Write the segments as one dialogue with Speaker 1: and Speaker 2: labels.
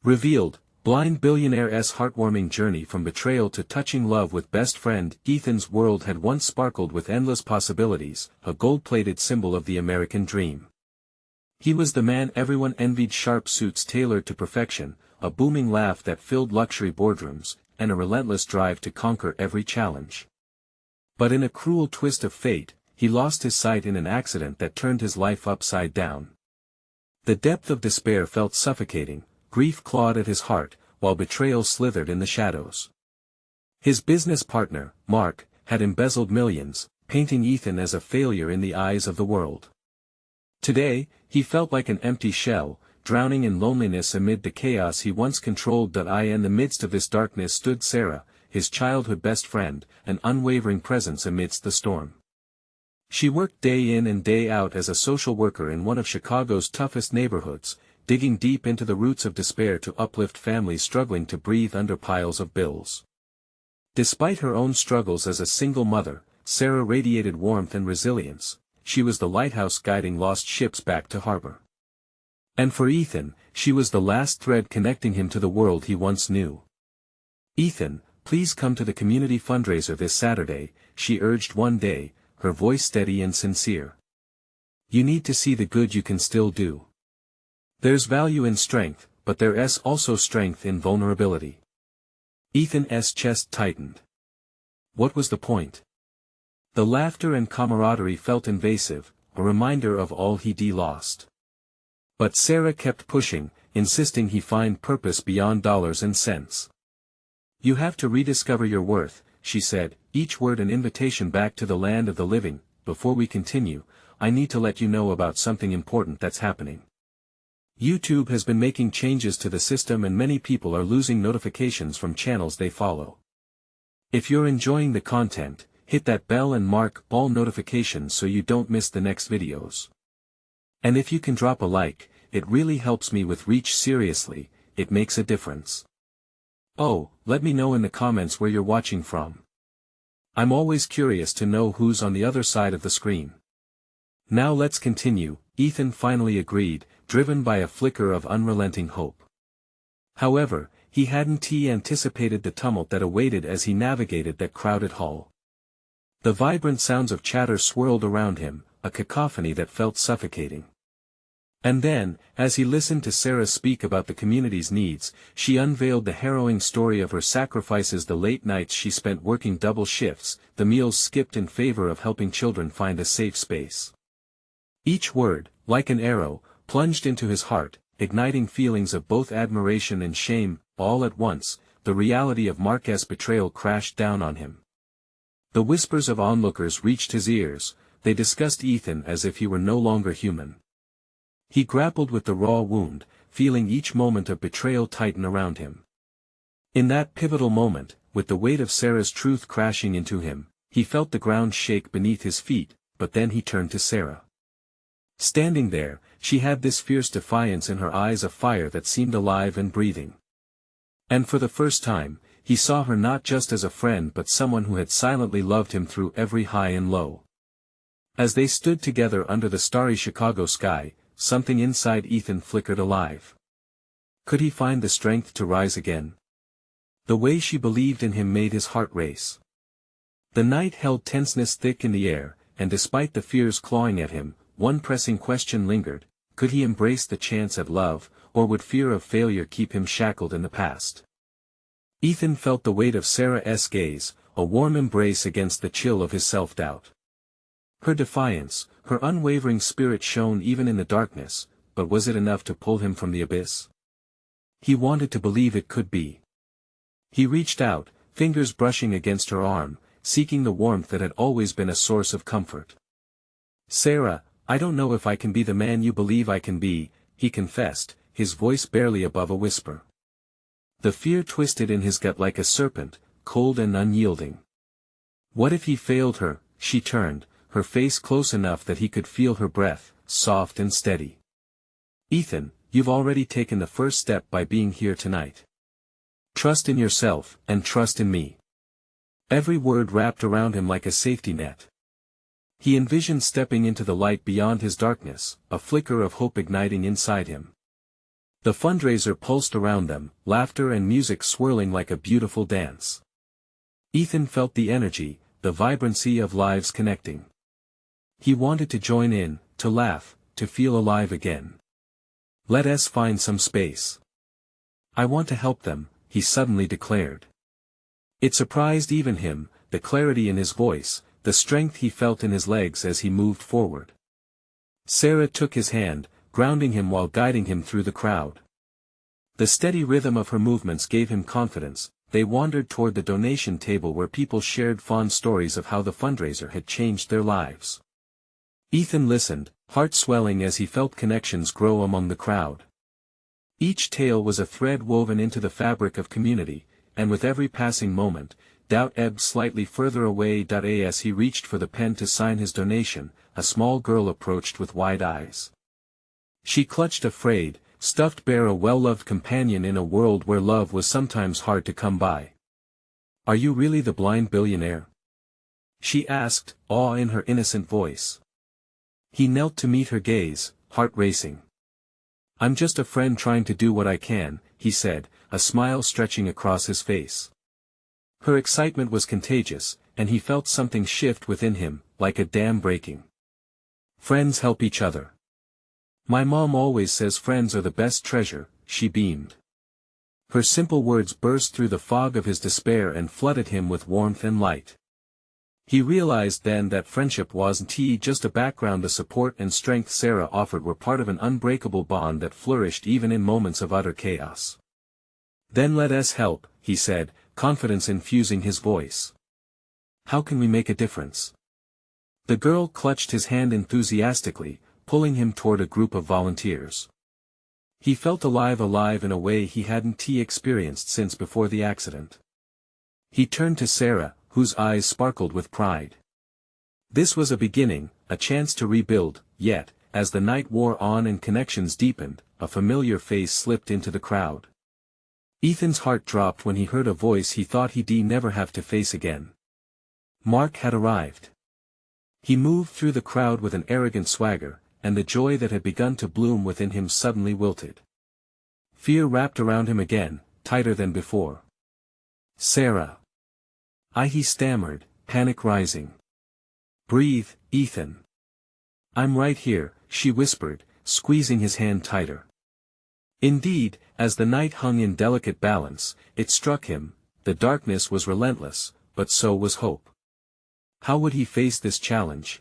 Speaker 1: Revealed, blind billionaire's heartwarming journey from betrayal to touching love with best friend. Ethan's world had once sparkled with endless possibilities, a gold-plated symbol of the American dream. He was the man everyone envied: sharp suits tailored to perfection, a booming laugh that filled luxury boardrooms, and a relentless drive to conquer every challenge. But in a cruel twist of fate, he lost his sight in an accident that turned his life upside down. The depth of despair felt suffocating, grief clawed at his heart, while betrayal slithered in the shadows. His business partner, Mark, had embezzled millions, painting Ethan as a failure in the eyes of the world. Today, he felt like an empty shell, drowning in loneliness amid the chaos he once controlled. In the midst of this darkness stood Sarah, his childhood best friend, an unwavering presence amidst the storm. She worked day in and day out as a social worker in one of Chicago's toughest neighborhoods, digging deep into the roots of despair to uplift families struggling to breathe under piles of bills. Despite her own struggles as a single mother, Sarah radiated warmth and resilience. She was the lighthouse guiding lost ships back to harbor. And for Ethan, she was the last thread connecting him to the world he once knew. "Ethan, please come to the community fundraiser this Saturday," she urged one day, her voice steady and sincere. "You need to see the good you can still do. There's value in strength, but there's also strength in vulnerability." Ethan's chest tightened. What was the point? The laughter and camaraderie felt invasive, a reminder of all he'd lost. But Sarah kept pushing, insisting he find purpose beyond dollars and cents. "You have to rediscover your worth," she said, each word an invitation back to the land of the living. "Before we continue, I need to let you know about something important that's happening. YouTube has been making changes to the system and many people are losing notifications from channels they follow. If you're enjoying the content, hit that bell and mark all notifications so you don't miss the next videos. And if you can drop a like, it really helps me with reach. Seriously, it makes a difference. Oh, let me know in the comments where you're watching from. I'm always curious to know who's on the other side of the screen." "Now let's continue," Ethan finally agreed, driven by a flicker of unrelenting hope. However, he hadn't anticipated the tumult that awaited as he navigated that crowded hall. The vibrant sounds of chatter swirled around him, a cacophony that felt suffocating. And then, as he listened to Sarah speak about the community's needs, she unveiled the harrowing story of her sacrifices: the late nights she spent working double shifts, the meals skipped in favor of helping children find a safe space. Each word, like an arrow, plunged into his heart, igniting feelings of both admiration and shame. All at once, the reality of Mark's betrayal crashed down on him. The whispers of onlookers reached his ears, they discussed Ethan as if he were no longer human. He grappled with the raw wound, feeling each moment of betrayal tighten around him. In that pivotal moment, with the weight of Sarah's truth crashing into him, he felt the ground shake beneath his feet. But then he turned to Sarah. Standing there, she had this fierce defiance in her eyes, a fire that seemed alive and breathing. And for the first time, he saw her not just as a friend but someone who had silently loved him through every high and low. As they stood together under the starry Chicago sky, something inside Ethan flickered alive. Could he find the strength to rise again? The way she believed in him made his heart race. The night held tenseness thick in the air, and despite the fears clawing at him, one pressing question lingered: could he embrace the chance at love, or would fear of failure keep him shackled in the past? Ethan felt the weight of Sarah's gaze, a warm embrace against the chill of his self-doubt. Her defiance, her unwavering spirit shone even in the darkness, but was it enough to pull him from the abyss? He wanted to believe it could be. He reached out, fingers brushing against her arm, seeking the warmth that had always been a source of comfort. "Sarah, I don't know if I can be the man you believe I can be," he confessed, his voice barely above a whisper. The fear twisted in his gut like a serpent, cold and unyielding. What if he failed her? She turned, her face close enough that he could feel her breath, soft and steady. "Ethan, you've already taken the first step by being here tonight. Trust in yourself, and trust in me." Every word wrapped around him like a safety net. He envisioned stepping into the light beyond his darkness, a flicker of hope igniting inside him. The fundraiser pulsed around them, laughter and music swirling like a beautiful dance. Ethan felt the energy, the vibrancy of lives connecting. He wanted to join in, to laugh, to feel alive again. Let us find some space. I want to help them, he suddenly declared. It surprised even him, the clarity in his voice, the strength he felt in his legs as he moved forward. Sarah took his hand, grounding him while guiding him through the crowd. The steady rhythm of her movements gave him confidence. They wandered toward the donation table where people shared fond stories of how the fundraiser had changed their lives. Ethan listened, heart swelling as he felt connections grow among the crowd. Each tale was a thread woven into the fabric of community, and with every passing moment, doubt ebbed slightly further away. As he reached for the pen to sign his donation, a small girl approached with wide eyes. She clutched afraid, stuffed bare a well-loved companion in a world where love was sometimes hard to come by. "Are you really the blind billionaire?" she asked, awe in her innocent voice. He knelt to meet her gaze, heart racing. "I'm just a friend trying to do what I can," he said, a smile stretching across his face. Her excitement was contagious, and he felt something shift within him, like a dam breaking. "Friends help each other. My mom always says friends are the best treasure," she beamed. Her simple words burst through the fog of his despair and flooded him with warmth and light. He realized then that friendship wasn't just a background. The support and strength Sarah offered were part of an unbreakable bond that flourished even in moments of utter chaos. "Then let us help," he said, confidence infusing his voice. "How can we make a difference?" The girl clutched his hand enthusiastically, pulling him toward a group of volunteers. He felt alive in a way he hadn't experienced since before the accident. He turned to Sarah, whose eyes sparkled with pride. This was a beginning, a chance to rebuild, yet, as the night wore on and connections deepened, a familiar face slipped into the crowd. Ethan's heart dropped when he heard a voice he thought he'd never have to face again. Mark had arrived. He moved through the crowd with an arrogant swagger, and the joy that had begun to bloom within him suddenly wilted. Fear wrapped around him again, tighter than before. "Sarah." He stammered, panic rising. "Breathe, Ethan." "I'm right here," she whispered, squeezing his hand tighter. Indeed, as the night hung in delicate balance, it struck him, the darkness was relentless, but so was hope. How would he face this challenge?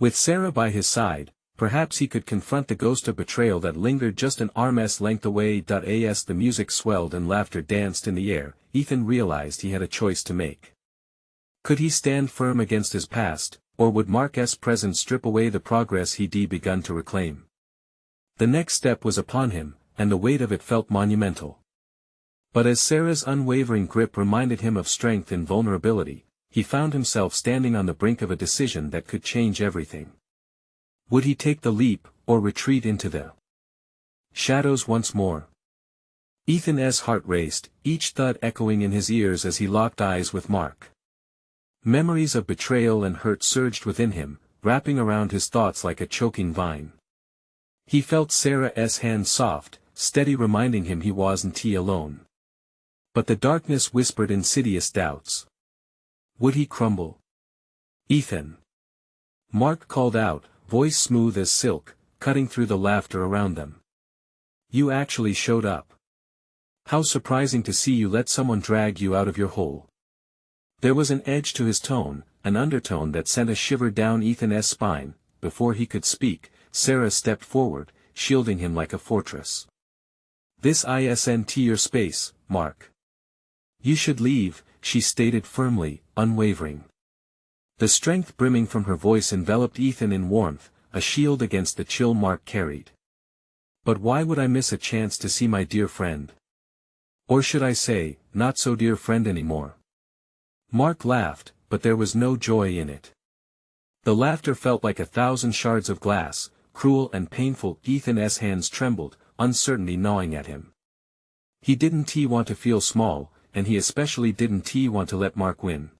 Speaker 1: With Sarah by his side, perhaps he could confront the ghost of betrayal that lingered just an arm's length away. As the music swelled and laughter danced in the air, Ethan realized he had a choice to make. Could he stand firm against his past, or would Mark's presence strip away the progress he'd begun to reclaim? The next step was upon him, and the weight of it felt monumental. But as Sarah's unwavering grip reminded him of strength in vulnerability, he found himself standing on the brink of a decision that could change everything. Would he take the leap, or retreat into the shadows once more? Ethan's heart raced, each thud echoing in his ears as he locked eyes with Mark. Memories of betrayal and hurt surged within him, wrapping around his thoughts like a choking vine. He felt Sarah's hand soft, steady, reminding him he wasn't alone. But the darkness whispered insidious doubts. Would he crumble? "Ethan!" Mark called out, voice smooth as silk, cutting through the laughter around them. "You actually showed up. How surprising to see you let someone drag you out of your hole." There was an edge to his tone, an undertone that sent a shiver down Ethan's spine. Before he could speak, Sarah stepped forward, shielding him like a fortress. "This isn't your space, Mark. You should leave," she stated firmly, unwavering. The strength brimming from her voice enveloped Ethan in warmth, a shield against the chill Mark carried. "But why would I miss a chance to see my dear friend? Or should I say, not so dear friend anymore?" Mark laughed, but there was no joy in it. The laughter felt like 1,000 shards of glass, cruel and painful. Ethan's hands trembled, uncertainty gnawing at him. He didn't want to feel small, and he especially didn't want to let Mark win.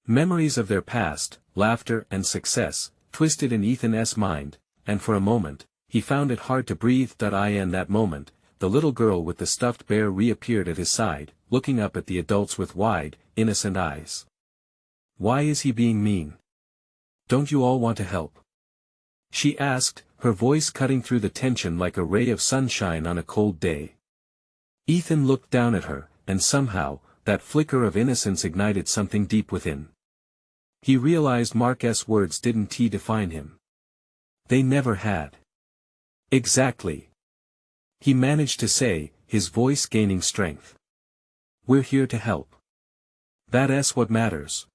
Speaker 1: Memories of their past, laughter and success, twisted in Ethan's mind, and for a moment, he found it hard to breathe. In that moment, the little girl with the stuffed bear reappeared at his side, looking up at the adults with wide, innocent eyes. "Why is he being mean? Don't you all want to help?" she asked, her voice cutting through the tension like a ray of sunshine on a cold day. Ethan looked down at her, and somehow, that flicker of innocence ignited something deep within. He realized Mark's words didn't define him. They never had. "Exactly," he managed to say, his voice gaining strength. "We're here to help. That's what matters."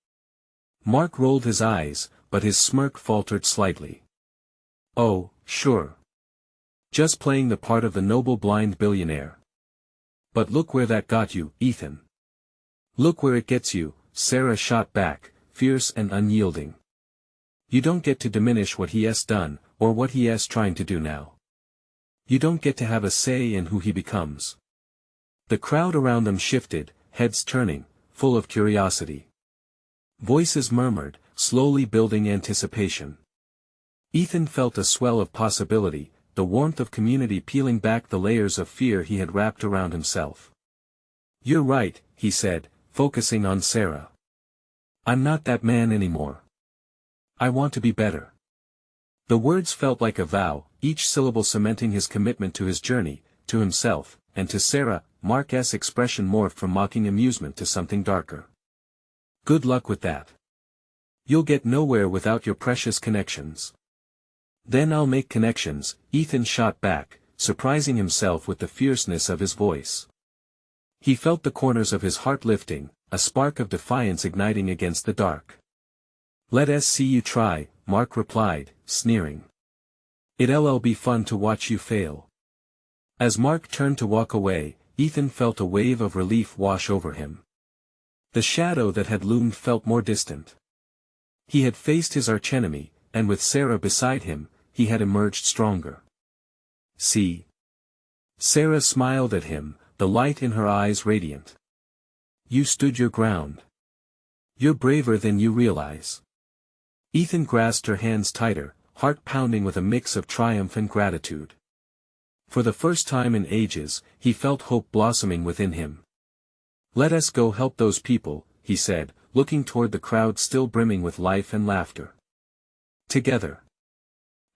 Speaker 1: Mark rolled his eyes, but his smirk faltered slightly. "Oh, sure. Just playing the part of the noble blind billionaire. But look where that got you, Ethan. Look where it gets you," Sarah shot back, fierce and unyielding. "You don't get to diminish what he's done, or what he's trying to do now. You don't get to have a say in who he becomes." The crowd around them shifted, heads turning, full of curiosity. Voices murmured, slowly building anticipation. Ethan felt a swell of possibility, the warmth of community peeling back the layers of fear he had wrapped around himself. "You're right," he said, focusing on Sarah. "I'm not that man anymore. I want to be better." The words felt like a vow, each syllable cementing his commitment to his journey, to himself, and to Sarah. Mark's expression morphed from mocking amusement to something darker. "Good luck with that. You'll get nowhere without your precious connections." "Then I'll make connections," Ethan shot back, surprising himself with the fierceness of his voice. He felt the corners of his heart lifting, a spark of defiance igniting against the dark. "Let's see you try," Mark replied, sneering. "It'll be fun to watch you fail." As Mark turned to walk away, Ethan felt a wave of relief wash over him. The shadow that had loomed felt more distant. He had faced his archenemy, and with Sarah beside him, he had emerged stronger. "See?" Sarah smiled at him, the light in her eyes radiant. "You stood your ground. You're braver than you realize." Ethan grasped her hands tighter, heart pounding with a mix of triumph and gratitude. For the first time in ages, he felt hope blossoming within him. "Let us go help those people," he said, looking toward the crowd still brimming with life and laughter. Together.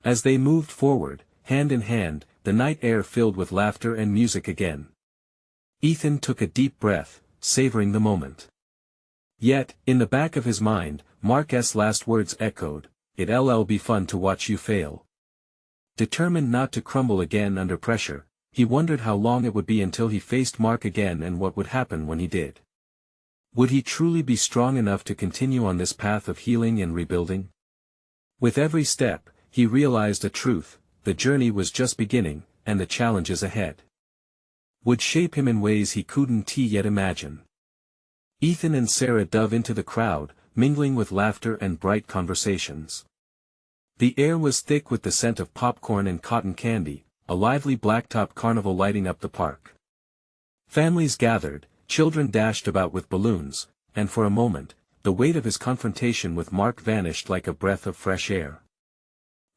Speaker 1: As they moved forward, hand in hand, the night air filled with laughter and music again. Ethan took a deep breath, savoring the moment. Yet, in the back of his mind, Mark's last words echoed, "It'll be fun to watch you fail." Determined not to crumble again under pressure, he wondered how long it would be until he faced Mark again and what would happen when he did. Would he truly be strong enough to continue on this path of healing and rebuilding? With every step, he realized a truth: the journey was just beginning, and the challenges ahead would shape him in ways he couldn't yet imagine. Ethan and Sarah dove into the crowd, mingling with laughter and bright conversations. The air was thick with the scent of popcorn and cotton candy, a lively blacktop carnival lighting up the park. Families gathered, children dashed about with balloons, and for a moment, the weight of his confrontation with Mark vanished like a breath of fresh air.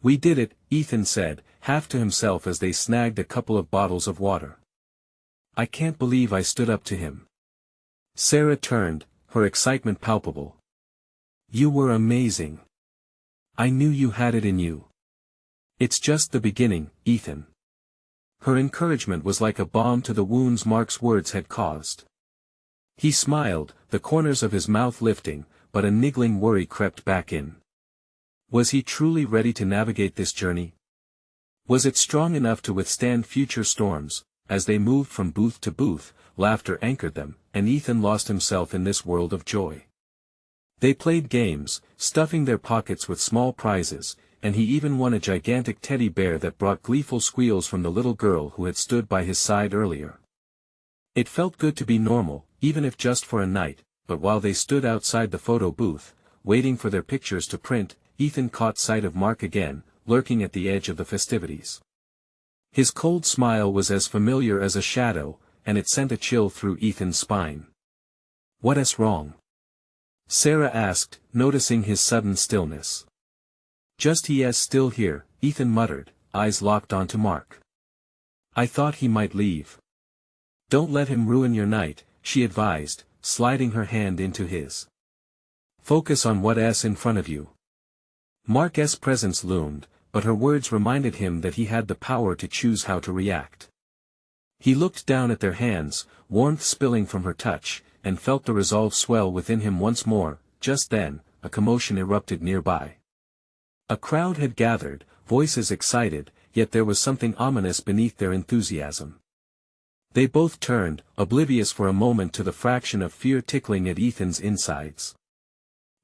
Speaker 1: "We did it," Ethan said, half to himself as they snagged a couple of bottles of water. "I can't believe I stood up to him." Sarah turned, her excitement palpable. "You were amazing. I knew you had it in you." "It's just the beginning, Ethan." Her encouragement was like a balm to the wounds Mark's words had caused. He smiled, the corners of his mouth lifting, but a niggling worry crept back in. Was he truly ready to navigate this journey? Was it strong enough to withstand future storms? As they moved from booth to booth, laughter anchored them, and Ethan lost himself in this world of joy. They played games, stuffing their pockets with small prizes, and he even won a gigantic teddy bear that brought gleeful squeals from the little girl who had stood by his side earlier. It felt good to be normal, even if just for a night, but while they stood outside the photo booth, waiting for their pictures to print, Ethan caught sight of Mark again, lurking at the edge of the festivities. His cold smile was as familiar as a shadow, and it sent a chill through Ethan's spine. "What's wrong?" Sarah asked, noticing his sudden stillness. "Just he's still here," Ethan muttered, eyes locked onto Mark. "I thought he might leave." "Don't let him ruin your night," she advised, sliding her hand into his. "Focus on what's in front of you." Mark's presence loomed, but her words reminded him that he had the power to choose how to react. He looked down at their hands, warmth spilling from her touch, and felt the resolve swell within him once more. Just then, a commotion erupted nearby. A crowd had gathered, voices excited, yet there was something ominous beneath their enthusiasm. They both turned, oblivious for a moment to the fraction of fear tickling at Ethan's insides.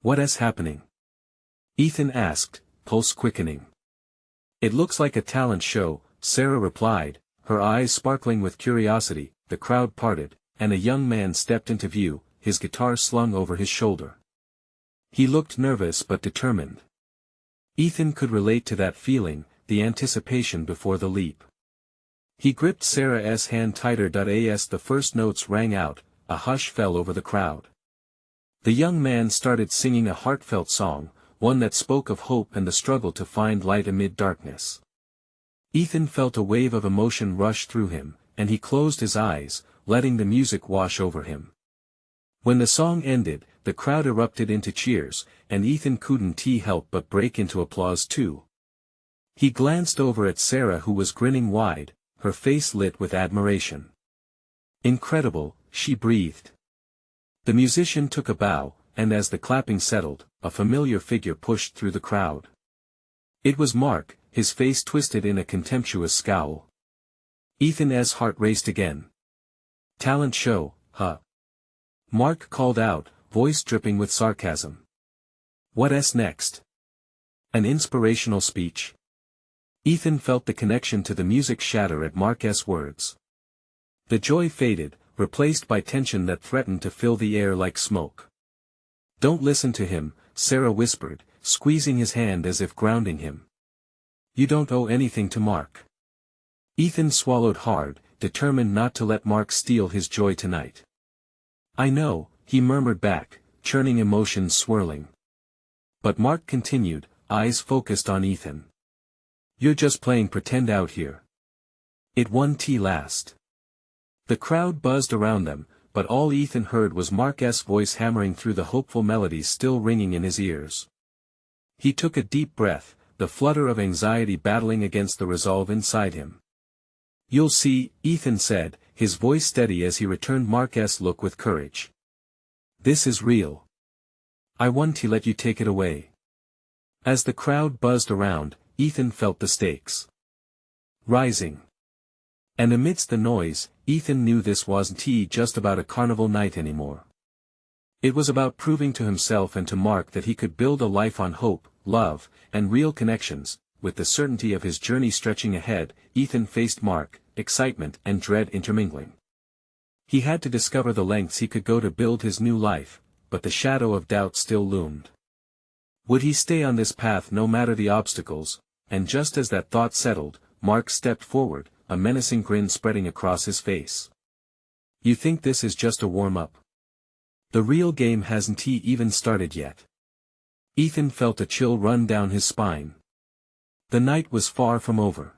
Speaker 1: "What's happening?" Ethan asked, pulse quickening. "It looks like a talent show," Sarah replied, her eyes sparkling with curiosity. The crowd parted, and a young man stepped into view, his guitar slung over his shoulder. He looked nervous but determined. Ethan could relate to that feeling, the anticipation before the leap. He gripped Sarah's hand tighter. As the first notes rang out, a hush fell over the crowd. The young man started singing a heartfelt song, one that spoke of hope and the struggle to find light amid darkness. Ethan felt a wave of emotion rush through him, and he closed his eyes, letting the music wash over him. When the song ended, the crowd erupted into cheers, and Ethan couldn't help but break into applause too. He glanced over at Sarah, who was grinning wide, her face lit with admiration. "Incredible," she breathed. The musician took a bow, and as the clapping settled, a familiar figure pushed through the crowd. It was Mark, his face twisted in a contemptuous scowl. Ethan's heart raced again. "Talent show, huh?" Mark called out, voice dripping with sarcasm. "What's next? An inspirational speech?" Ethan felt the connection to the music shatter at Mark's words. The joy faded, replaced by tension that threatened to fill the air like smoke. "Don't listen to him," Sarah whispered, squeezing his hand as if grounding him. "You don't owe anything to Mark." Ethan swallowed hard, determined not to let Mark steal his joy tonight. "I know," he murmured back, churning emotions swirling. But Mark continued, eyes focused on Ethan. "You're just playing pretend out here. It won't last." The crowd buzzed around them, but all Ethan heard was Mark's voice hammering through the hopeful melodies still ringing in his ears. He took a deep breath, the flutter of anxiety battling against the resolve inside him. "You'll see," Ethan said, his voice steady as he returned Mark's look with courage. "This is real. I want to let you take it away." As the crowd buzzed around, Ethan felt the stakes rising. And amidst the noise, Ethan knew this wasn't just about a carnival night anymore. It was about proving to himself and to Mark that he could build a life on hope, love, and real connections. With the certainty of his journey stretching ahead, Ethan faced Mark, excitement and dread intermingling. He had to discover the lengths he could go to build his new life, but the shadow of doubt still loomed. Would he stay on this path no matter the obstacles? And just as that thought settled, Mark stepped forward, a menacing grin spreading across his face. "You think this is just a warm-up? The real game hasn't even started yet." Ethan felt a chill run down his spine. The night was far from over.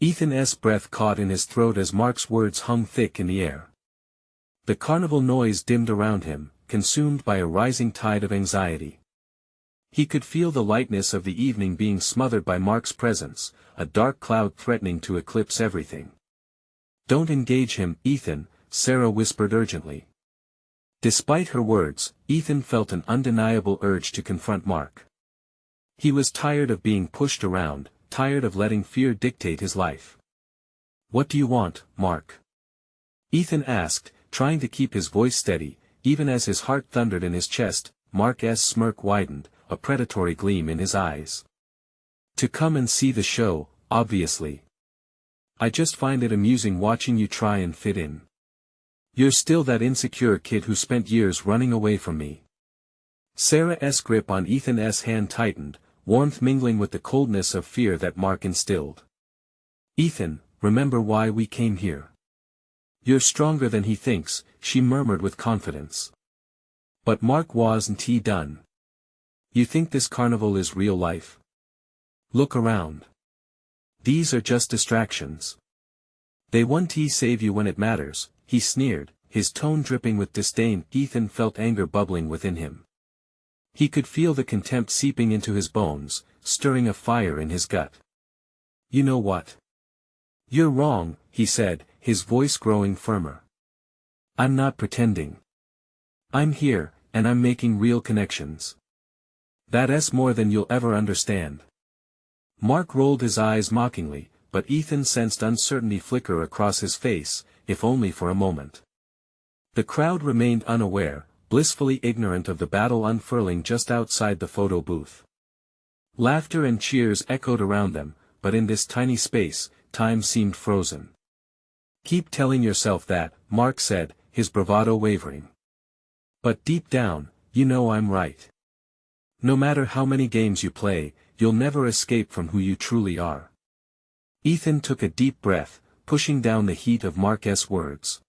Speaker 1: Ethan's breath caught in his throat as Mark's words hung thick in the air. The carnival noise dimmed around him, consumed by a rising tide of anxiety. He could feel the lightness of the evening being smothered by Mark's presence, a dark cloud threatening to eclipse everything. "Don't engage him, Ethan," Sarah whispered urgently. Despite her words, Ethan felt an undeniable urge to confront Mark. He was tired of being pushed around, tired of letting fear dictate his life. "What do you want, Mark?" Ethan asked, trying to keep his voice steady, even as his heart thundered in his chest. Mark's smirk widened, a predatory gleam in his eyes. "To come and see the show, obviously. I just find it amusing watching you try and fit in. You're still that insecure kid who spent years running away from me." Sarah's grip on Ethan's hand tightened, warmth mingling with the coldness of fear that Mark instilled. "Ethan, remember why we came here. You're stronger than he thinks," she murmured with confidence. But Mark wasn't done. "You think this carnival is real life? Look around. These are just distractions. They won't save you when it matters, he sneered, his tone dripping with disdain. Ethan felt anger bubbling within him. He could feel the contempt seeping into his bones, stirring a fire in his gut. You know what? You're wrong, he said, his voice growing firmer. I'm not pretending. I'm here, and I'm making real connections. That's more than you'll ever understand. Mark rolled his eyes mockingly, but Ethan sensed uncertainty flicker across his face, if only for a moment. The crowd remained unaware, blissfully ignorant of the battle unfurling just outside the photo booth. Laughter and cheers echoed around them, but in this tiny space, time seemed frozen. Keep telling yourself that, Mark said, his bravado wavering. But deep down, you know I'm right. No matter how many games you play, you'll never escape from who you truly are. Ethan took a deep breath, pushing down the heat of Mark's words.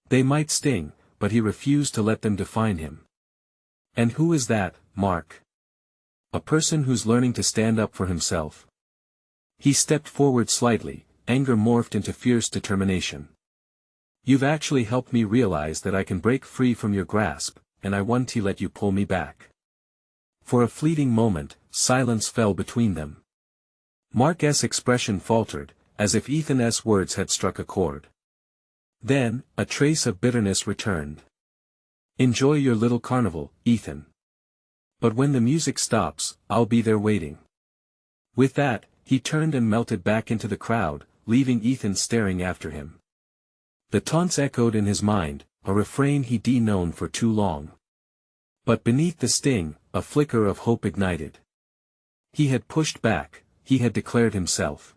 Speaker 1: They might sting, but he refused to let them define him. And who is that, Mark? A person who's learning to stand up for himself. He stepped forward slightly, anger morphed into fierce determination. You've actually helped me realize that I can break free from your grasp, and I won't let you pull me back. For a fleeting moment, silence fell between them. Mark's expression faltered, as if Ethan's words had struck a chord. Then, a trace of bitterness returned. Enjoy your little carnival, Ethan. But when the music stops, I'll be there waiting. With that, he turned and melted back into the crowd, leaving Ethan staring after him. The taunts echoed in his mind, a refrain he'd known for too long. But beneath the sting, a flicker of hope ignited. He had pushed back, he had declared himself.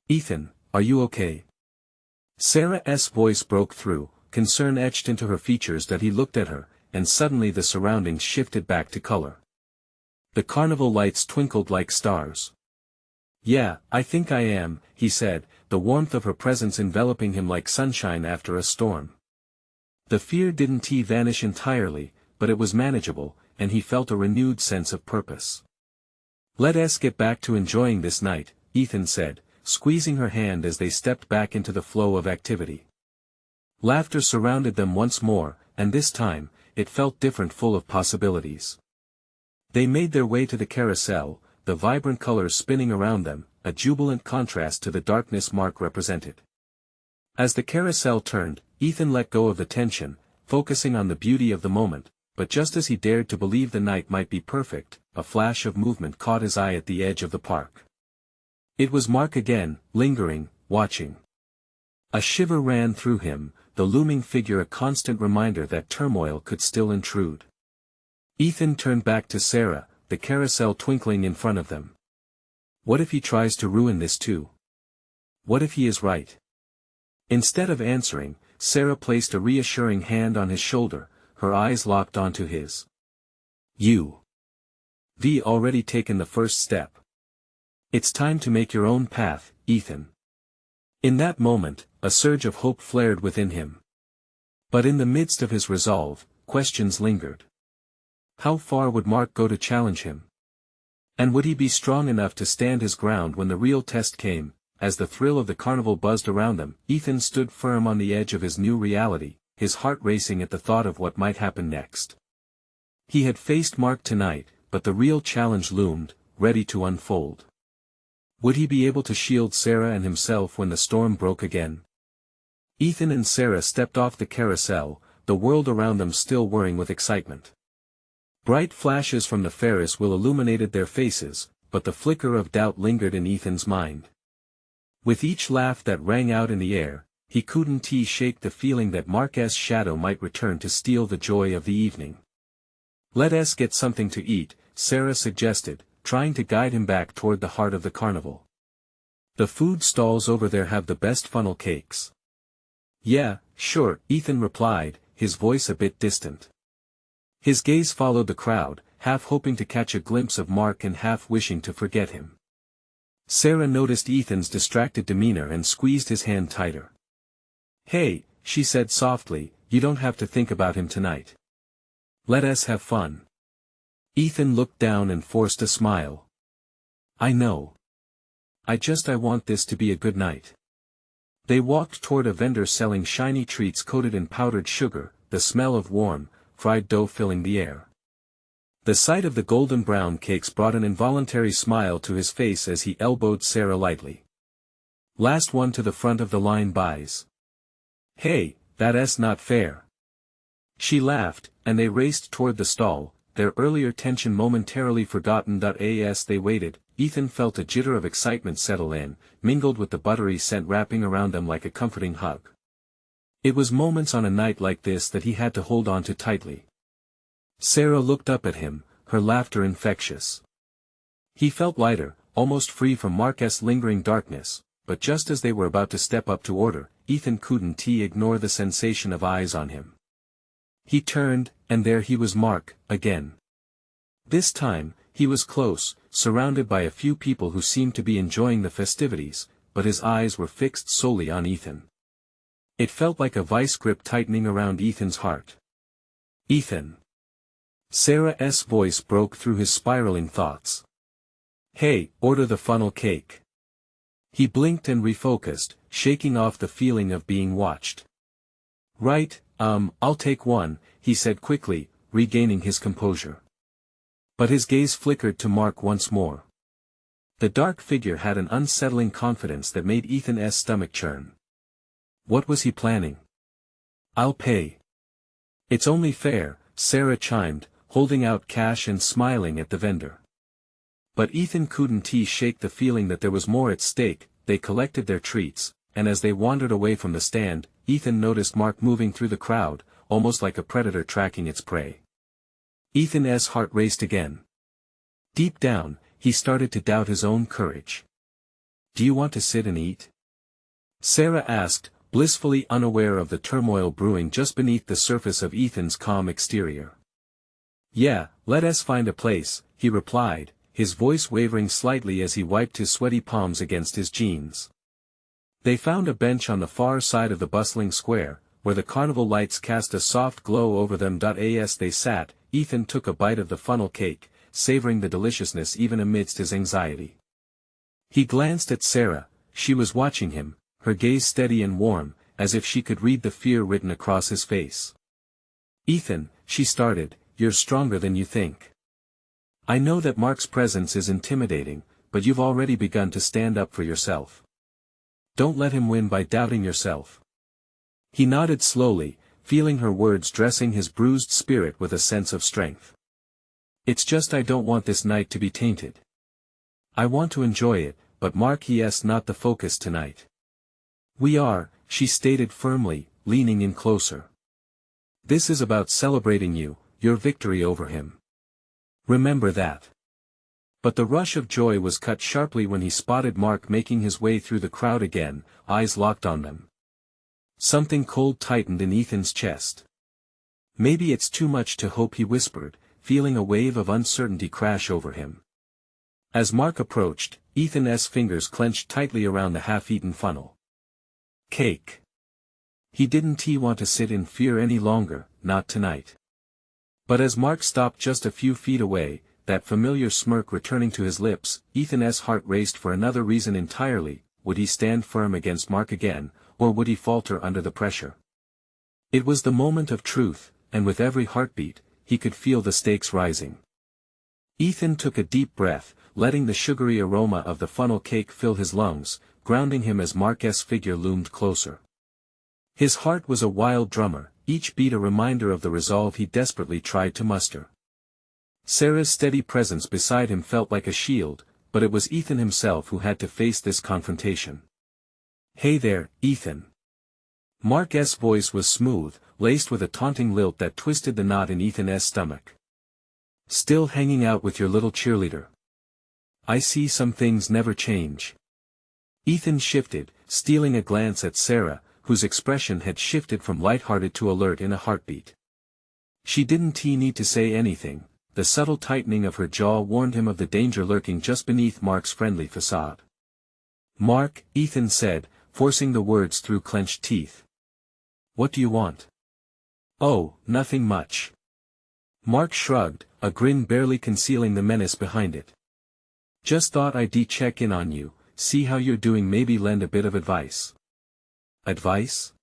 Speaker 1: Ethan, are you okay? Sarah's voice broke through, concern etched into her features that he looked at her, and suddenly the surroundings shifted back to color. The carnival lights twinkled like stars. Yeah, I think I am, he said, the warmth of her presence enveloping him like sunshine after a storm. The fear didn't vanish entirely, but it was manageable, and he felt a renewed sense of purpose. Let's get back to enjoying this night, Ethan said, squeezing her hand as they stepped back into the flow of activity. Laughter surrounded them once more, and this time, it felt different, full of possibilities. They made their way to the carousel, the vibrant colors spinning around them, a jubilant contrast to the darkness Mark represented. As the carousel turned, Ethan let go of the tension, focusing on the beauty of the moment, but just as he dared to believe the night might be perfect, a flash of movement caught his eye at the edge of the park. It was Mark again, lingering, watching. A shiver ran through him, the looming figure a constant reminder that turmoil could still intrude. Ethan turned back to Sarah, the carousel twinkling in front of them. What if he tries to ruin this too? What if he is right? Instead of answering, Sarah placed a reassuring hand on his shoulder, her eyes locked onto his. You've already taken the first step. It's time to make your own path, Ethan. In that moment, a surge of hope flared within him. But in the midst of his resolve, questions lingered. How far would Mark go to challenge him? And would he be strong enough to stand his ground when the real test came? As the thrill of the carnival buzzed around them, Ethan stood firm on the edge of his new reality, his heart racing at the thought of what might happen next. He had faced Mark tonight, but the real challenge loomed, ready to unfold. Would he be able to shield Sarah and himself when the storm broke again? Ethan and Sarah stepped off the carousel, the world around them still whirring with excitement. Bright flashes from the Ferris wheel illuminated their faces, but the flicker of doubt lingered in Ethan's mind. With each laugh that rang out in the air, he couldn't shake the feeling that Mark's shadow might return to steal the joy of the evening. Let's get something to eat, Sarah suggested, trying to guide him back toward the heart of the carnival. The food stalls over there have the best funnel cakes. Yeah, sure, Ethan replied, his voice a bit distant. His gaze followed the crowd, half hoping to catch a glimpse of Mark and half wishing to forget him. Sarah noticed Ethan's distracted demeanor and squeezed his hand tighter. Hey, she said softly, you don't have to think about him tonight. Let us have fun. Ethan looked down and forced a smile. I know. I want this to be a good night." They walked toward a vendor selling shiny treats coated in powdered sugar, the smell of warm, fried dough filling the air. The sight of the golden brown cakes brought an involuntary smile to his face as he elbowed Sarah lightly. "Last one to the front of the line buys." "Hey, that's not fair." She laughed, and they raced toward the stall, their earlier tension momentarily forgotten. As they waited, Ethan felt a jitter of excitement settle in, mingled with the buttery scent wrapping around them like a comforting hug. It was moments on a night like this that he had to hold on to tightly. Sarah looked up at him, her laughter infectious. He felt lighter, almost free from Mark's lingering darkness, but just as they were about to step up to order, Ethan couldn't ignore the sensation of eyes on him. He turned, and there he was, Mark, again. This time, he was close, surrounded by a few people who seemed to be enjoying the festivities, but his eyes were fixed solely on Ethan. It felt like a vice grip tightening around Ethan's heart. "Ethan." Sarah's voice broke through his spiraling thoughts. "Hey, order the funnel cake." He blinked and refocused, shaking off the feeling of being watched. "Right, I'll take one," he said quickly, regaining his composure. But his gaze flickered to Mark once more. The dark figure had an unsettling confidence that made Ethan's stomach churn. What was he planning? "I'll pay." "It's only fair," Sarah chimed, holding out cash and smiling at the vendor. But Ethan couldn't shake the feeling that there was more at stake. They collected their treats, and as they wandered away from the stand, Ethan noticed Mark moving through the crowd, almost like a predator tracking its prey. Ethan's heart raced again. Deep down, he started to doubt his own courage. "Do you want to sit and eat?" Sarah asked, blissfully unaware of the turmoil brewing just beneath the surface of Ethan's calm exterior. "Yeah, let us find a place," he replied, his voice wavering slightly as he wiped his sweaty palms against his jeans. They found a bench on the far side of the bustling square, where the carnival lights cast a soft glow over them. As they sat, Ethan took a bite of the funnel cake, savoring the deliciousness even amidst his anxiety. He glanced at Sarah. She was watching him, her gaze steady and warm, as if she could read the fear written across his face. "Ethan," she started, "you're stronger than you think. I know that Mark's presence is intimidating, but you've already begun to stand up for yourself. Don't let him win by doubting yourself." He nodded slowly, feeling her words dressing his bruised spirit with a sense of strength. "It's just I don't want this night to be tainted. I want to enjoy it, but Mark is not the focus tonight." "We are," she stated firmly, leaning in closer. "This is about celebrating you, your victory over him. Remember that." But the rush of joy was cut sharply when he spotted Mark making his way through the crowd again, eyes locked on them. Something cold tightened in Ethan's chest. "Maybe it's too much to hope," he whispered, feeling a wave of uncertainty crash over him. As Mark approached, Ethan's fingers clenched tightly around the half-eaten funnel cake. He didn't want to sit in fear any longer, not tonight. But as Mark stopped just a few feet away, that familiar smirk returning to his lips, Ethan's heart raced for another reason entirely. Would he stand firm against Mark again, or would he falter under the pressure? It was the moment of truth, and with every heartbeat, he could feel the stakes rising. Ethan took a deep breath, letting the sugary aroma of the funnel cake fill his lungs, grounding him as Mark's figure loomed closer. His heart was a wild drummer, each beat a reminder of the resolve he desperately tried to muster. Sarah's steady presence beside him felt like a shield, but it was Ethan himself who had to face this confrontation. "Hey there, Ethan." Mark's voice was smooth, laced with a taunting lilt that twisted the knot in Ethan's stomach. "Still hanging out with your little cheerleader? I see some things never change." Ethan shifted, stealing a glance at Sarah, whose expression had shifted from lighthearted to alert in a heartbeat. She didn't need to say anything, the subtle tightening of her jaw warned him of the danger lurking just beneath Mark's friendly facade. "Mark," Ethan said, forcing the words through clenched teeth. "What do you want?" "Oh, nothing much." Mark shrugged, a grin barely concealing the menace behind it. "Just thought I'd check in on you, see how you're doing, maybe lend a bit of advice. Advice?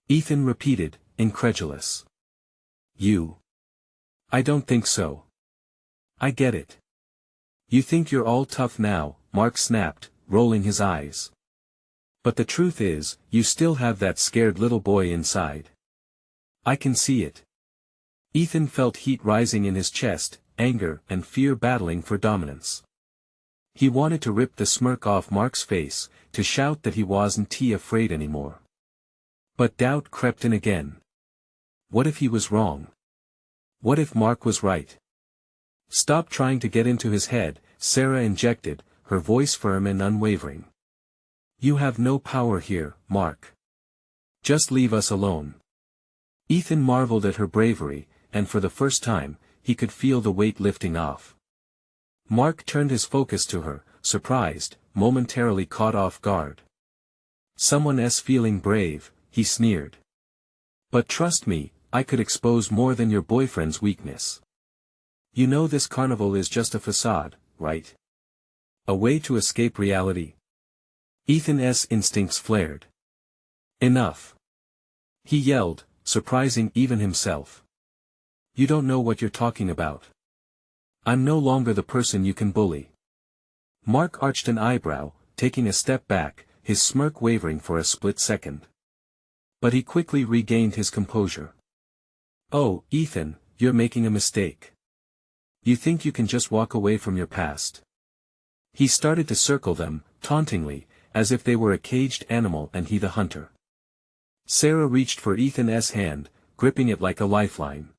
Speaker 1: Ethan repeated, incredulous. You? I don't think so. I get it. You think you're all tough now, Mark snapped, rolling his eyes. But the truth is, you still have that scared little boy inside. I can see it. Ethan felt heat rising in his chest, anger and fear battling for dominance. He wanted to rip the smirk off Mark's face, to shout that he wasn't afraid anymore. But doubt crept in again. What if he was wrong? What if Mark was right? Stop trying to get into his head, Sarah injected, her voice firm and unwavering. You have no power here, Mark. Just leave us alone. Ethan marveled at her bravery, and for the first time, he could feel the weight lifting off. Mark turned his focus to her, surprised, momentarily caught off guard. Someone's feeling brave, he sneered. But trust me, I could expose more than your boyfriend's weakness. You know this carnival is just a facade, right? A way to escape reality. Ethan's instincts flared. Enough. He yelled, surprising even himself. You don't know what you're talking about. I'm no longer the person you can bully. Mark arched an eyebrow, taking a step back, his smirk wavering for a split second. But he quickly regained his composure. Oh, Ethan, you're making a mistake. You think you can just walk away from your past. He started to circle them, tauntingly, as if they were a caged animal and he the hunter. Sarah reached for Ethan's hand, gripping it like a lifeline.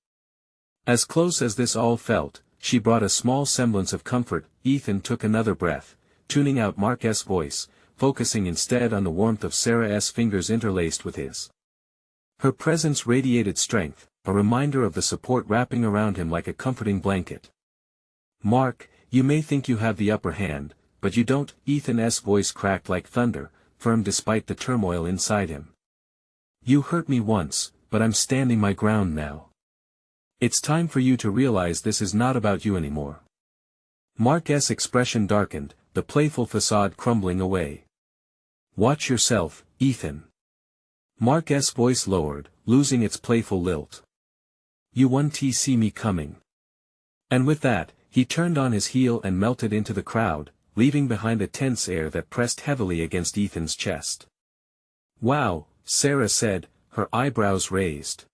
Speaker 1: As close as this all felt, she brought a small semblance of comfort. Ethan took another breath, tuning out Mark's voice, focusing instead on the warmth of Sarah's fingers interlaced with his. Her presence radiated strength, a reminder of the support wrapping around him like a comforting blanket. Mark, you may think you have the upper hand, but you don't. Ethan's voice cracked like thunder, firm despite the turmoil inside him. You hurt me once, but I'm standing my ground now. It's time for you to realize this is not about you anymore. Mark's expression darkened, the playful facade crumbling away. Watch yourself, Ethan. Mark's voice lowered, losing its playful lilt. You won't see me coming. And with that, he turned on his heel and melted into the crowd, leaving behind a tense air that pressed heavily against Ethan's chest. Wow, Sarah said, her eyebrows raised.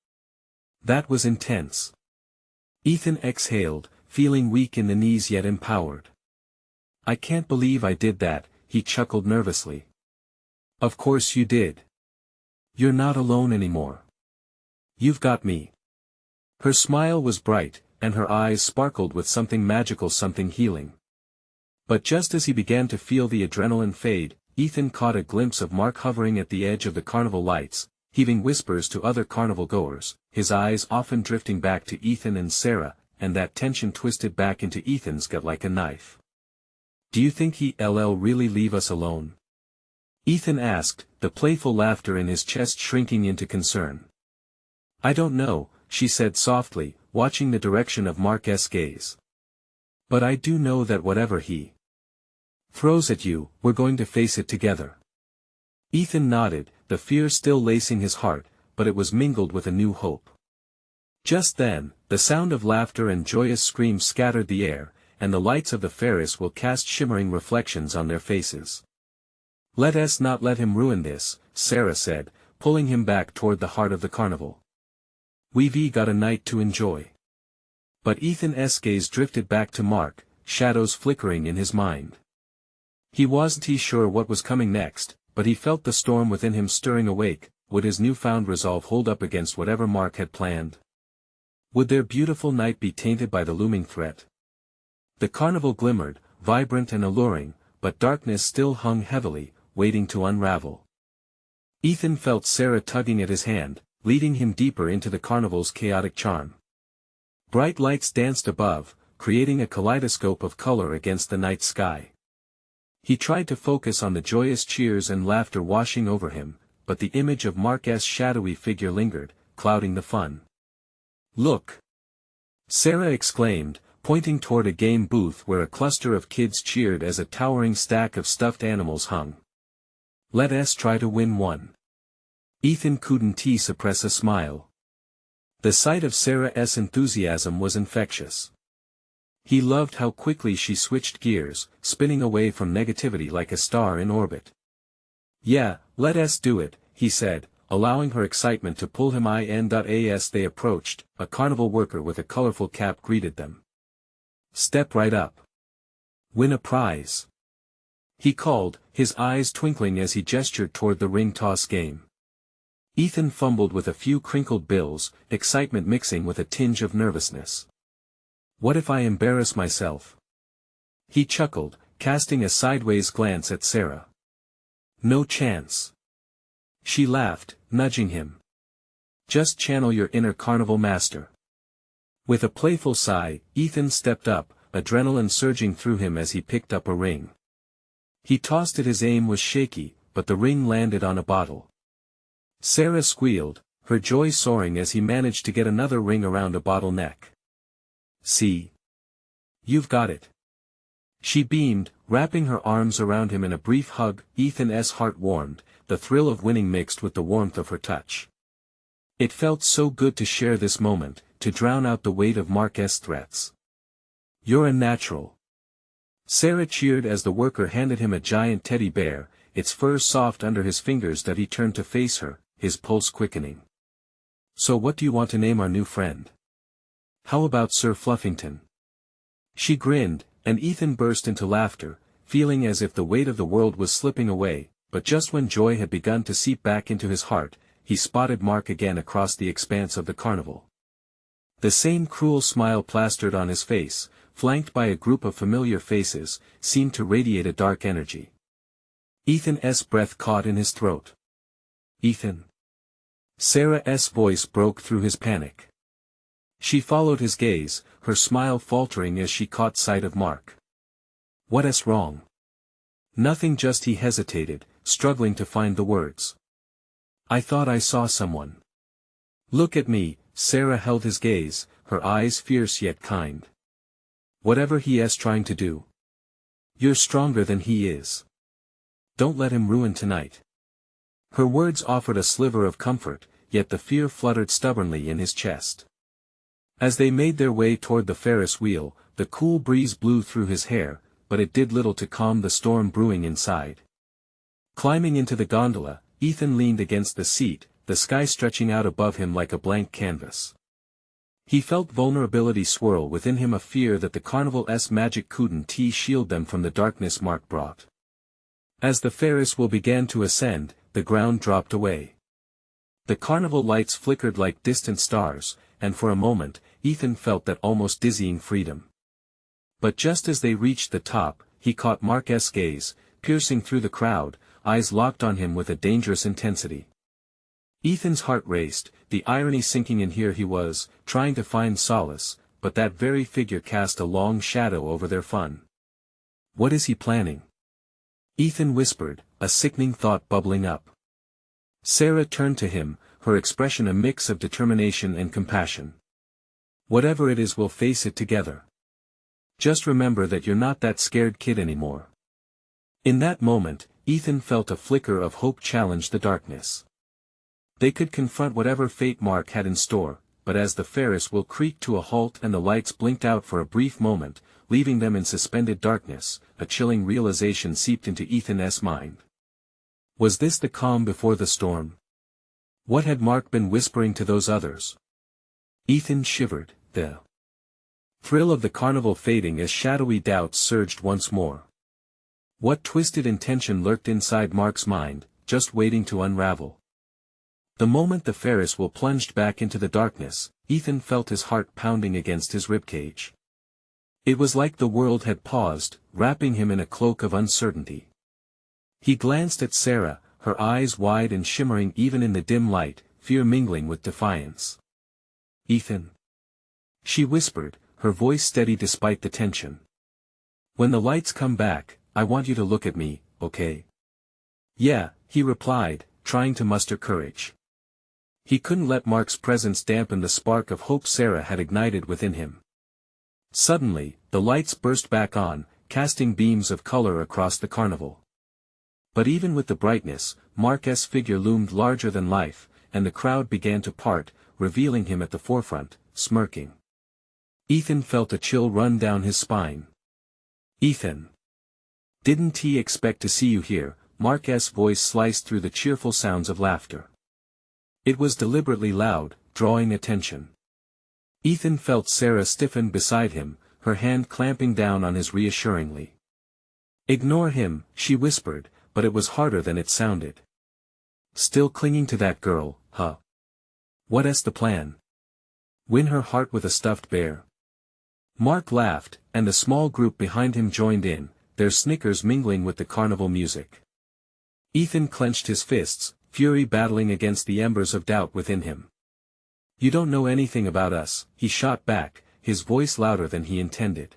Speaker 1: That was intense. Ethan exhaled, feeling weak in the knees yet empowered. I can't believe I did that, he chuckled nervously. Of course you did. You're not alone anymore. You've got me. Her smile was bright, and her eyes sparkled with something magical, something healing. But just as he began to feel the adrenaline fade, Ethan caught a glimpse of Mark hovering at the edge of the carnival lights, heaving whispers to other carnival goers, his eyes often drifting back to Ethan and Sarah, and that tension twisted back into Ethan's gut like a knife. Do you think he'll really leave us alone? Ethan asked, the playful laughter in his chest shrinking into concern. I don't know, she said softly, watching the direction of Mark's gaze. But I do know that whatever he throws at you, we're going to face it together. Ethan nodded, the fear still lacing his heart, but it was mingled with a new hope. Just then, the sound of laughter and joyous screams scattered the air, and the lights of the Ferris wheel cast shimmering reflections on their faces. Let us not let him ruin this, Sarah said, pulling him back toward the heart of the carnival. We've got a night to enjoy. But Ethan's gaze drifted back to Mark, shadows flickering in his mind. He wasn't sure what was coming next, but he felt the storm within him stirring awake. Would his newfound resolve hold up against whatever Mark had planned? Would their beautiful night be tainted by the looming threat? The carnival glimmered, vibrant and alluring, but darkness still hung heavily, waiting to unravel. Ethan felt Sarah tugging at his hand, leading him deeper into the carnival's chaotic charm. Bright lights danced above, creating a kaleidoscope of color against the night sky. He tried to focus on the joyous cheers and laughter washing over him, but the image of Mark's shadowy figure lingered, clouding the fun. Look! Sarah exclaimed, pointing toward a game booth where a cluster of kids cheered as a towering stack of stuffed animals hung. "Let us try to win one." Ethan couldn't suppress a smile. The sight of Sarah's enthusiasm was infectious. He loved how quickly she switched gears, spinning away from negativity like a star in orbit. "Yeah, let us do it," he said, allowing her excitement to pull him in. As they approached, a carnival worker with a colorful cap greeted them. "Step right up. Win a prize," he called, his eyes twinkling as he gestured toward the ring toss game. Ethan fumbled with a few crinkled bills, excitement mixing with a tinge of nervousness. "What if I embarrass myself?" he chuckled, casting a sideways glance at Sarah. "No chance." She laughed, nudging him. "Just channel your inner carnival master." With a playful sigh, Ethan stepped up, adrenaline surging through him as he picked up a ring. He tossed it. His aim was shaky, but the ring landed on a bottle. Sarah squealed, her joy soaring as he managed to get another ring around a bottle neck. "See? You've got it." She beamed, wrapping her arms around him in a brief hug. Ethan's heart warmed, the thrill of winning mixed with the warmth of her touch. It felt so good to share this moment, to drown out the weight of Mark's threats. "You're a natural." Sarah cheered as the worker handed him a giant teddy bear, its fur soft under his fingers. That he turned to face her, his pulse quickening. "So what do you want to name our new friend? How about Sir Fluffington?" She grinned, and Ethan burst into laughter, feeling as if the weight of the world was slipping away, but just when joy had begun to seep back into his heart, he spotted Mark again across the expanse of the carnival. The same cruel smile plastered on his face, flanked by a group of familiar faces, seemed to radiate a dark energy. Ethan's breath caught in his throat. "Ethan." Sarah's voice broke through his panic. She followed his gaze, her smile faltering as she caught sight of Mark. "What's wrong?" "Nothing, just," he hesitated, struggling to find the words. "I thought I saw someone." "Look at me." Sarah held his gaze, her eyes fierce yet kind. "Whatever he is trying to do, you're stronger than he is. Don't let him ruin tonight." Her words offered a sliver of comfort, yet the fear fluttered stubbornly in his chest. As they made their way toward the Ferris wheel, the cool breeze blew through his hair, but it did little to calm the storm brewing inside. Climbing into the gondola, Ethan leaned against the seat, the sky stretching out above him like a blank canvas. He felt vulnerability swirl within him, a fear that the carnival's magic couldn't shield them from the darkness Mark brought. As the Ferris wheel began to ascend, the ground dropped away. The carnival lights flickered like distant stars, and for a moment, Ethan felt that almost dizzying freedom. But just as they reached the top, he caught Mark's gaze, piercing through the crowd, eyes locked on him with a dangerous intensity. Ethan's heart raced, the irony sinking in. Here he was, trying to find solace, but that very figure cast a long shadow over their fun. "What is he planning?" Ethan whispered, a sickening thought bubbling up. Sarah turned to him, her expression a mix of determination and compassion. "Whatever it is, we'll face it together. Just remember that you're not that scared kid anymore." In that moment, Ethan felt a flicker of hope challenge the darkness. They could confront whatever fate Mark had in store, but as the Ferris wheel creaked to a halt and the lights blinked out for a brief moment, leaving them in suspended darkness, a chilling realization seeped into Ethan's mind. Was this the calm before the storm? What had Mark been whispering to those others? Ethan shivered, the thrill of the carnival fading as shadowy doubts surged once more. What twisted intention lurked inside Mark's mind, just waiting to unravel? The moment the Ferris wheel plunged back into the darkness, Ethan felt his heart pounding against his ribcage. It was like the world had paused, wrapping him in a cloak of uncertainty. He glanced at Sarah, her eyes wide and shimmering even in the dim light, fear mingling with defiance. "Ethan," she whispered, her voice steady despite the tension. "When the lights come back, I want you to look at me, okay?" "Yeah," he replied, trying to muster courage. He couldn't let Mark's presence dampen the spark of hope Sarah had ignited within him. Suddenly, the lights burst back on, casting beams of color across the carnival. But even with the brightness, Mark's figure loomed larger than life, and the crowd began to part, revealing him at the forefront, smirking. Ethan felt a chill run down his spine. "Ethan! Didn't he expect to see you here?" Mark's voice sliced through the cheerful sounds of laughter. It was deliberately loud, drawing attention. Ethan felt Sarah stiffen beside him, her hand clamping down on his reassuringly. "Ignore him," she whispered, but it was harder than it sounded. "Still clinging to that girl, huh? What's the plan? Win her heart with a stuffed bear?" Mark laughed, and the small group behind him joined in, their snickers mingling with the carnival music. Ethan clenched his fists, fury battling against the embers of doubt within him. "You don't know anything about us," he shot back, his voice louder than he intended.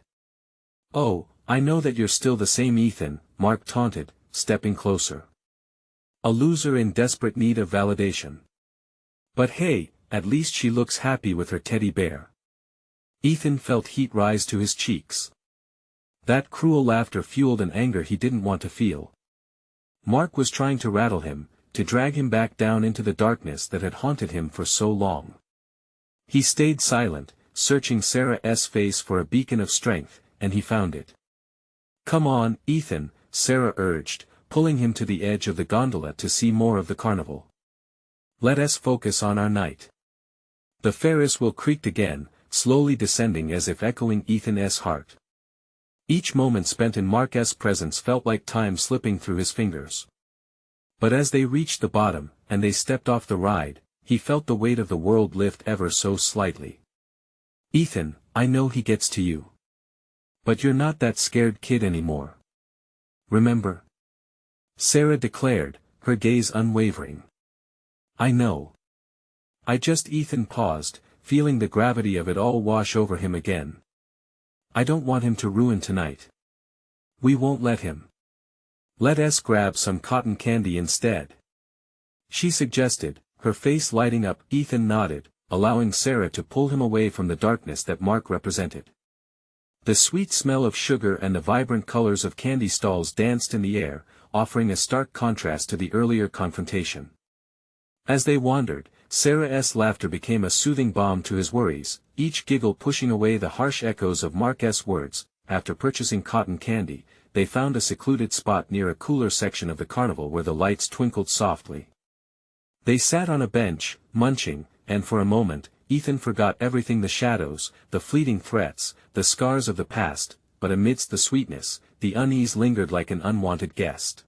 Speaker 1: "Oh, I know that you're still the same Ethan," Mark taunted, stepping closer. "A loser in desperate need of validation. But hey, at least she looks happy with her teddy bear." Ethan felt heat rise to his cheeks. That cruel laughter fueled an anger he didn't want to feel. Mark was trying to rattle him, to drag him back down into the darkness that had haunted him for so long. He stayed silent, searching Sarah's face for a beacon of strength, and he found it. "Come on, Ethan," Sarah urged, pulling him to the edge of the gondola to see more of the carnival. "Let us focus on our night." The Ferris wheel creaked again, slowly descending as if echoing Ethan's heart. Each moment spent in Mark's presence felt like time slipping through his fingers. But as they reached the bottom, and they stepped off the ride, he felt the weight of the world lift ever so slightly. "Ethan, I know he gets to you. But you're not that scared kid anymore. Remember?" Sarah declared, her gaze unwavering. "I know. Ethan paused, feeling the gravity of it all wash over him again. "I don't want him to ruin tonight. We won't let him. Let us grab some cotton candy instead," she suggested, her face lighting up. Ethan nodded, allowing Sarah to pull him away from the darkness that Mark represented. The sweet smell of sugar and the vibrant colors of candy stalls danced in the air, offering a stark contrast to the earlier confrontation. As they wandered, Sarah's laughter became a soothing balm to his worries, each giggle pushing away the harsh echoes of Mark's words. After purchasing cotton candy, they found a secluded spot near a cooler section of the carnival where the lights twinkled softly. They sat on a bench, munching, and for a moment, Ethan forgot everything: the shadows, the fleeting threats, the scars of the past, but amidst the sweetness, the unease lingered like an unwanted guest.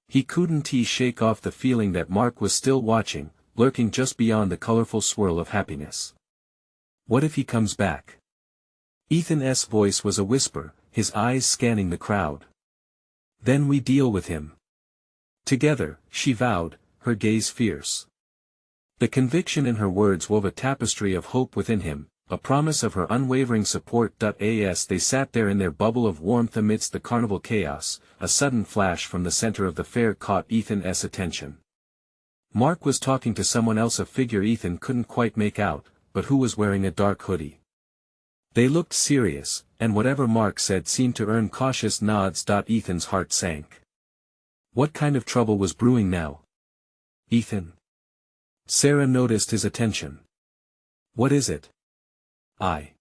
Speaker 1: He couldn't shake off the feeling that Mark was still watching, lurking just beyond the colorful swirl of happiness. What if he comes back? Ethan's voice was a whisper, his eyes scanning the crowd. Then we deal with him. Together, she vowed, her gaze fierce. The conviction in her words wove a tapestry of hope within him, a promise of her unwavering support. As they sat there in their bubble of warmth amidst the carnival chaos, a sudden flash from the center of the fair caught Ethan's attention. Mark was talking to someone else, a figure Ethan couldn't quite make out, but who was wearing a dark hoodie. They looked serious, and whatever Mark said seemed to earn cautious nods. Ethan's heart sank. What kind of trouble was brewing now? Ethan? Sarah noticed his attention. What is it? I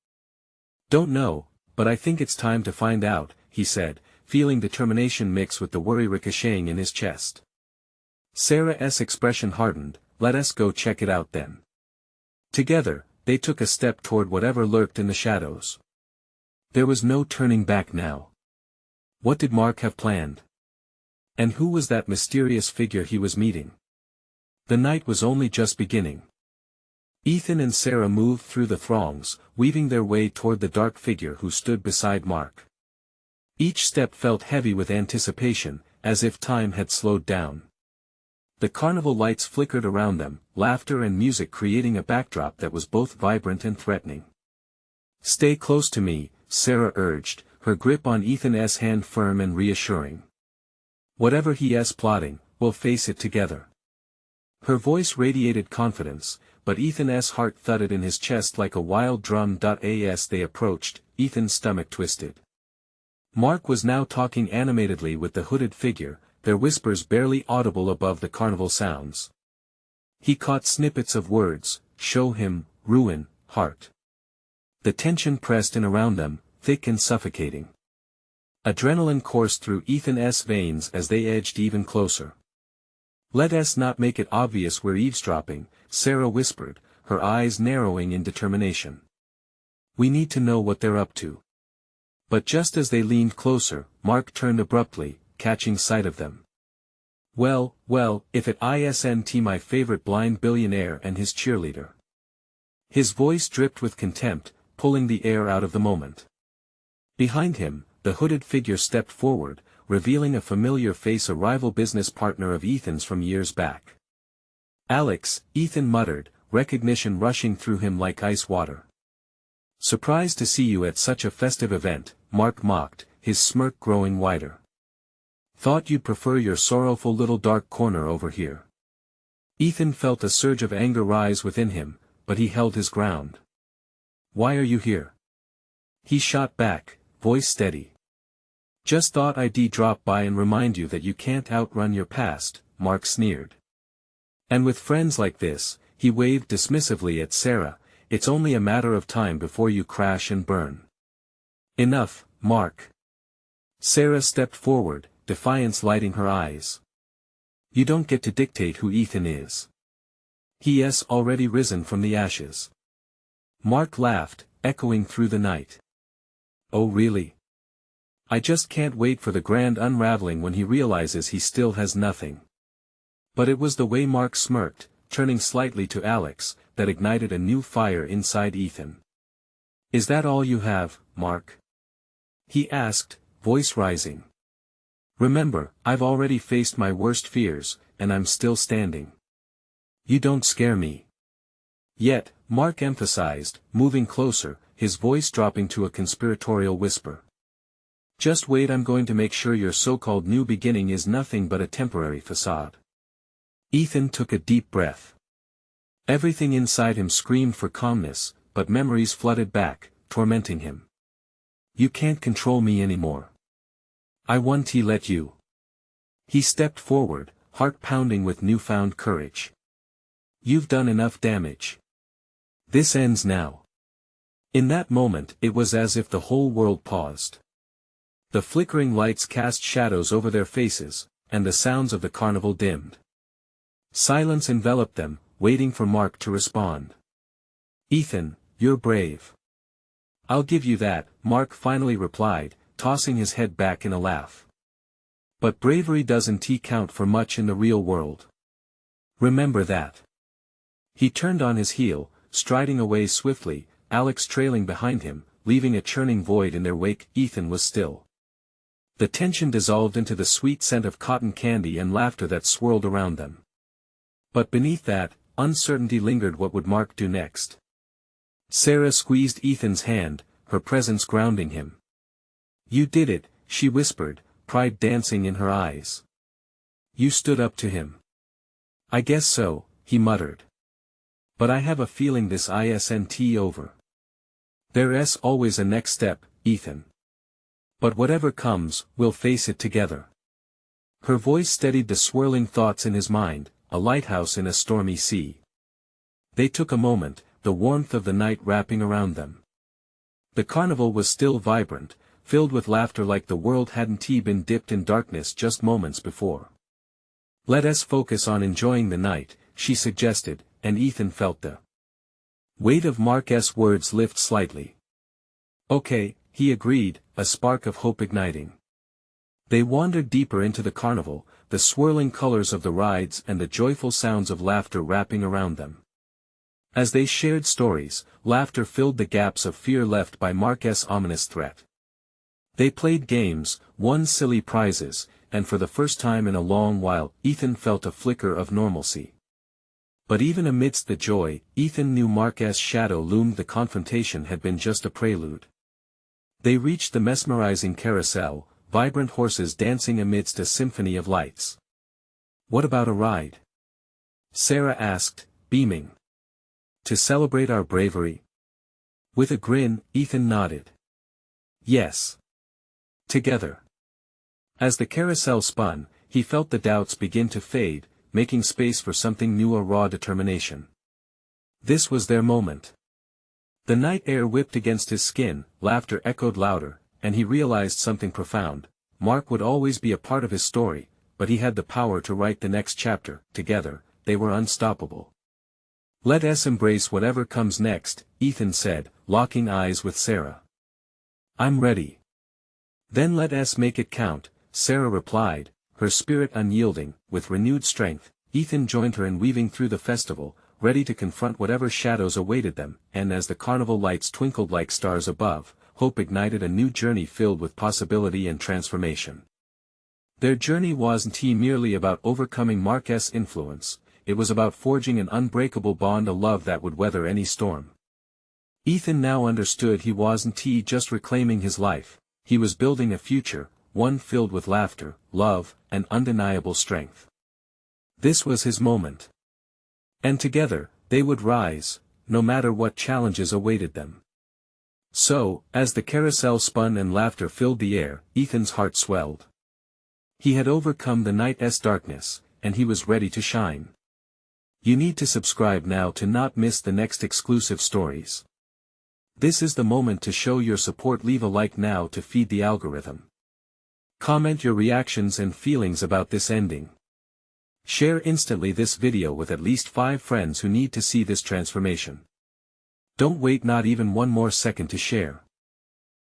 Speaker 1: don't know, but I think it's time to find out, he said, feeling determination mix with the worry ricocheting in his chest. Sarah's expression hardened. Let us go check it out then. Together, they took a step toward whatever lurked in the shadows. There was no turning back now. What did Mark have planned? And who was that mysterious figure he was meeting? The night was only just beginning. Ethan and Sarah moved through the throngs, weaving their way toward the dark figure who stood beside Mark. Each step felt heavy with anticipation, as if time had slowed down. The carnival lights flickered around them, laughter and music creating a backdrop that was both vibrant and threatening. Stay close to me, Sarah urged, her grip on Ethan's hand firm and reassuring. Whatever he is plotting, we'll face it together. Her voice radiated confidence, but Ethan's heart thudded in his chest like a wild drum. As they approached, Ethan's stomach twisted. Mark was now talking animatedly with the hooded figure, their whispers barely audible above the carnival sounds. He caught snippets of words: show him, ruin, heart. The tension pressed in around them, thick and suffocating. Adrenaline coursed through Ethan's veins as they edged even closer. Let us not make it obvious we're eavesdropping, Sarah whispered, her eyes narrowing in determination. We need to know what they're up to. But just as they leaned closer, Mark turned abruptly, catching sight of them. Well, if it isn't my favorite blind billionaire and his cheerleader. His voice dripped with contempt, pulling the air out of the moment. Behind him, the hooded figure stepped forward, revealing a familiar face, a rival business partner of Ethan's from years back. Alex, Ethan muttered, recognition rushing through him like ice water. Surprised to see you at such a festive event, Mark mocked, his smirk growing wider. Thought you'd prefer your sorrowful little dark corner over here. Ethan felt a surge of anger rise within him, but he held his ground. Why are you here? He shot back, voice steady. Just thought I'd drop by and remind you that you can't outrun your past, Mark sneered. And with friends like this, he waved dismissively at Sarah, it's only a matter of time before you crash and burn. Enough, Mark. Sarah stepped forward, defiance lighting her eyes. You don't get to dictate who Ethan is. He's already risen from the ashes. Mark laughed, echoing through the night. Oh really? I just can't wait for the grand unraveling when he realizes he still has nothing. But it was the way Mark smirked, turning slightly to Alex, that ignited a new fire inside Ethan. Is that all you have, Mark? He asked, voice rising. Remember, I've already faced my worst fears, and I'm still standing. You don't scare me. Yet, Mark emphasized, moving closer, his voice dropping to a conspiratorial whisper. Just wait, I'm going to make sure your so-called new beginning is nothing but a temporary facade. Ethan took a deep breath. Everything inside him screamed for calmness, but memories flooded back, tormenting him. You can't control me anymore. I won't let you. He stepped forward, heart pounding with newfound courage. You've done enough damage. This ends now. In that moment it was as if the whole world paused. The flickering lights cast shadows over their faces, and the sounds of the carnival dimmed. Silence enveloped them, waiting for Mark to respond. Ethan, you're brave. I'll give you that, Mark finally replied, tossing his head back in a laugh. But bravery doesn't count for much in the real world. Remember that. He turned on his heel, striding away swiftly, Alex trailing behind him, leaving a churning void in their wake. Ethan was still. The tension dissolved into the sweet scent of cotton candy and laughter that swirled around them. But beneath that, uncertainty lingered. What would Mark do next? Sarah squeezed Ethan's hand, her presence grounding him. You did it, she whispered, pride dancing in her eyes. You stood up to him. I guess so, he muttered. But I have a feeling this isn't over. There's always a next step, Ethan. But whatever comes, we'll face it together. Her voice steadied the swirling thoughts in his mind, a lighthouse in a stormy sea. They took a moment, the warmth of the night wrapping around them. The carnival was still vibrant, filled with laughter like the world hadn't been dipped in darkness just moments before. Let us focus on enjoying the night, she suggested, and Ethan felt the weight of Mark's words lift slightly. Okay, he agreed, a spark of hope igniting. They wandered deeper into the carnival, the swirling colors of the rides and the joyful sounds of laughter wrapping around them. As they shared stories, laughter filled the gaps of fear left by Mark's ominous threat. They played games, won silly prizes, and for the first time in a long while, Ethan felt a flicker of normalcy. But even amidst the joy, Ethan knew Mark's shadow loomed. The confrontation had been just a prelude. They reached the mesmerizing carousel, vibrant horses dancing amidst a symphony of lights. What about a ride? Sarah asked, beaming. To celebrate our bravery? With a grin, Ethan nodded. Yes. Together. As the carousel spun, he felt the doubts begin to fade, making space for something new, a raw determination. This was their moment. The night air whipped against his skin, laughter echoed louder, and he realized something profound. Mark would always be a part of his story, but he had the power to write the next chapter. Together, they were unstoppable. Let us embrace whatever comes next, Ethan said, locking eyes with Sarah. I'm ready. Then let us make it count, Sarah replied, her spirit unyielding. With renewed strength, Ethan joined her in weaving through the festival, ready to confront whatever shadows awaited them, and as the carnival lights twinkled like stars above, hope ignited a new journey filled with possibility and transformation. Their journey wasn't merely about overcoming Mark's influence, it was about forging an unbreakable bond, a love that would weather any storm. Ethan now understood he wasn't just reclaiming his life, he was building a future, one filled with laughter, love, and undeniable strength. This was his moment. And together, they would rise, no matter what challenges awaited them. So, as the carousel spun and laughter filled the air, Ethan's heart swelled. He had overcome the night's darkness, and he was ready to shine. You need to subscribe now to not miss the next exclusive stories. This is the moment to show your support. Leave a like now to feed the algorithm. Comment your reactions and feelings about this ending. Share instantly this video with at least 5 friends who need to see this transformation. Don't wait not even one more second to share.